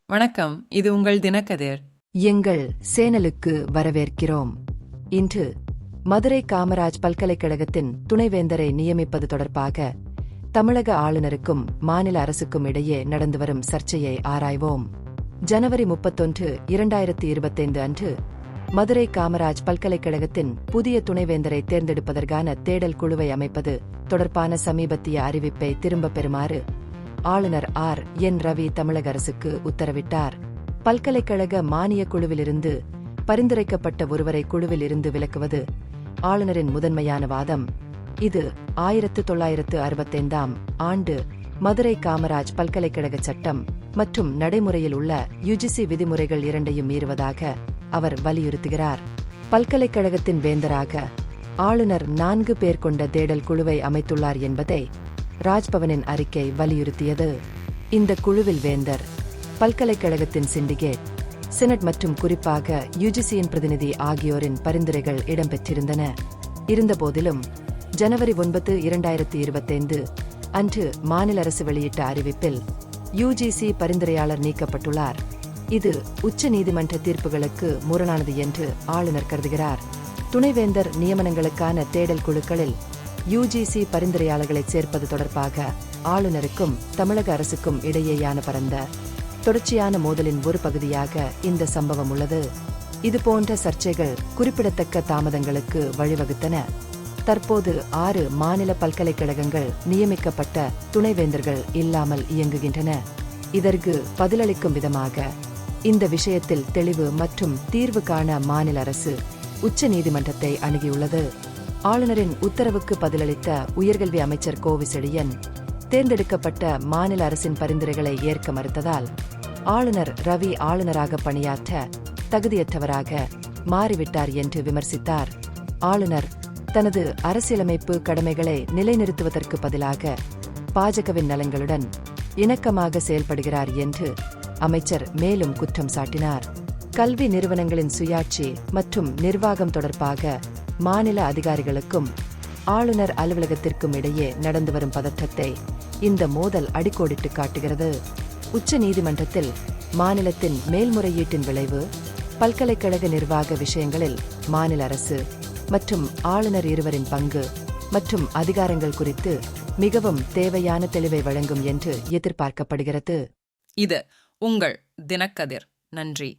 வணக்கம், இது உங்கள் தினக்கதிர். எங்கள் சேனலுக்கு வரவேற்கிறோம். இன்று மதுரை காமராஜ் பல்கலைக்கழகத்தின் துணைவேந்தரை நியமிப்பது தொடர்பாக தமிழக ஆளுநருக்கும் மாநில அரசுக்கும் இடையே நடந்து வரும் சர்ச்சையை ஆராய்வோம். ஜனவரி 31, 2025 அன்று மதுரை காமராஜ் பல்கலைக்கழகத்தின் புதிய துணைவேந்தரை தேர்ந்தெடுப்பதற்கான தேடல் குழுவை அமைப்பது தொடர்பான சமீபத்திய அறிவிப்பை திரும்பப் பெறுமாறு ஆளுநர் என் ரவி தமிழக அரசுக்கு உத்தரவிட்டார். பல்கலைக்கழக மானியக் குழுவிலிருந்து பரிந்துரைக்கப்பட்ட ஒருவரை குழுவில் இருந்து விலக்குவது ஆளுநரின் முதன்மையான வாதம். இது 1965 ஆண்டு மதுரை காமராஜ் பல்கலைக்கழக சட்டம் மற்றும் நடைமுறையில் உள்ள யுஜிசி விதிமுறைகள் இரண்டையும் மீறுவதாக அவர் வலியுறுத்துகிறார். பல்கலைக்கழகத்தின் வேந்தராக ஆளுநர் 4 பேர் கொண்ட தேடல் குழுவை அமைத்துள்ளார் என்பதை ராஜ்பவனின் அறிக்கை வலியுறுத்தியது. இந்த குழுவில் வேந்தர், பல்கலைக்கழகத்தின் சிண்டிகேட், செனட் மற்றும் குறிப்பாக யுஜிசியின் பிரதிநிதி ஆகியோரின் பரிந்துரைகள் இடம்பெற்றிருந்தன. இருந்தபோதிலும் ஜனவரி 9, 2025 அன்று மாநில அரசு வெளியிட்ட அறிவிப்பில் யுஜிசி பரிந்துரையாளர் நீக்கப்பட்டுள்ளார். இது உச்ச நீதிமன்ற தீர்ப்புகளுக்கு முரணானது என்று ஆளுநர் கருதுகிறார். துணைவேந்தர் நியமனங்களுக்கான தேடல் குழுக்களில் யுஜிசி பரிந்துரையாளர்களை சேர்ப்பது தொடர்பாக ஆளுநருக்கும் தமிழக அரசுக்கும் இடையேயான பரந்த தொடர்ச்சியான மோதலின் ஒரு பகுதியாக இந்த சம்பவம் உள்ளது. இதுபோன்ற சர்ச்சைகள் குறிப்பிடத்தக்க தாமதங்களுக்கு வழிவகுத்தன. தற்போது 6 மாநில பல்கலைக்கழகங்கள் நியமிக்கப்பட்ட துணைவேந்தர்கள் இல்லாமல் இயங்குகின்றன. இதற்கு பதிலளிக்கும் விதமாக இந்த விஷயத்தில் தெளிவு மற்றும் தீர்வு காண மாநில அரசு உச்ச நீதிமன்றத்தை அணுகியுள்ளது. ஆளுநரின் உத்தரவுக்கு பதிலளித்த உயர்கல்வி அமைச்சர் கோவிசெழியன் தேர்ந்தெடுக்கப்பட்ட மாநில அரசின் பரிந்துரைகளை ஏற்க மறுத்ததால் ஆளுநர் ரவி ஆளுநராக பணியாற்ற தகுதியற்றவராக மாறிவிட்டார் என்று விமர்சித்தார். ஆளுநர் தனது அரசியலமைப்பு கடமைகளை நிலைநிறுத்துவதற்கு பதிலாக பாஜகவின் நலன்களுடன் இணக்கமாக செயல்படுகிறார் என்று அமைச்சர் மேலும் குற்றம் சாட்டினார். கல்வி நிறுவனங்களின் சுயாட்சி மற்றும் நிர்வாகம் தொடர்பாக மாநில அதிகாரிகளுக்கும் ஆளுநர் அலுவலகத்திற்கும் இடையே நடந்து வரும் பதற்றத்தை இந்த மோதல் அடிக்கோடிட்டு காட்டுகிறது. உச்ச நீதிமன்றத்தில் மாநிலத்தின் மேல்முறையீட்டின் விளைவு பல்கலைக்கழக நிர்வாக விஷயங்களில் மாநில அரசு மற்றும் ஆளுநர் இருவரின் பங்கு மற்றும் அதிகாரங்கள் குறித்து மிகவும் தேவையான தெளிவை வழங்கும் என்று எதிர்பார்க்கப்படுகிறது. இது உங்கள் தினக்கதிர். நன்றி.